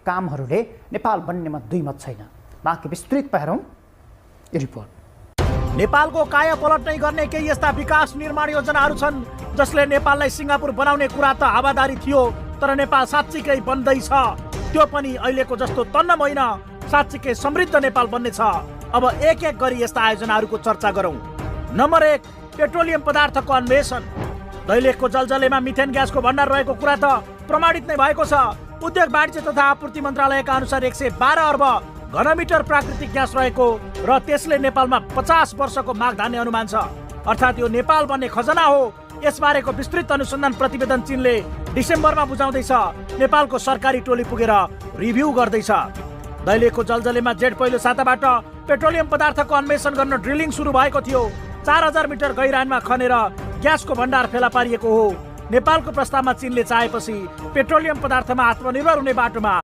कामहरूले नेपाल बन्नेमा दुई मत छैन। बाँकी विस्तृत हेरौँ यो रिपोर्ट। नेपालको काया पलट नै गर्ने केही यस्ता विकास निर्माण योजनाहरू छन् जसले नेपाललाई सिङ्गापुर बनाउने कुरा त हावादारी थियो, तर नेपाल साँच्चीकै बन्दैछ। त्यो पनि अहिलेको जस्तो तन्नम होइन, साँच्चीकै समृद्ध नेपाल बन्नेछ। अब एक एक गरी यस्ता आयोजनाहरूको चर्चा गरौँ। नम्बर 1, पेट्रोलियम पदार्थको अन्वेषण। दैलेखको जलजलेमा मिथेन ग्यासको भण्डार रहेको कुरा त प्रमाणित नै भएको छ। उद्योग वाणिज्य तथा आपूर्ति मन्त्रालयका अनुसार 112 अर्ब घनमिटर प्राकृतिक ग्यास रहेको र त्यसले नेपालमा 50 वर्षको माग धान्ने अनुमान छ। अर्थात् यो नेपाल बन्ने खजना हो। यसबारेको विस्तृत अनुसन्धान प्रतिवेदन चीनले डिसेम्बरमा बुझाउँदैछ। नेपालको सरकारी टोली पुगेर रिभ्यू गर्दैछ। दैलेखको जलजलेमा जेठ पहिलो साताबाट पेट्रोलियम पदार्थको अन्वेषण गर्न ड्रिलिङ सुरु भएको थियो। 4000 मिटर गहिराइमा खनेर ग्यासको भण्डार फेला पारिएको हो। नेपालको प्रस्तावमा चीनले चाहेपछि पेट्रोलियम पदार्थमा आत्मनिर्भर हुने बाटोमा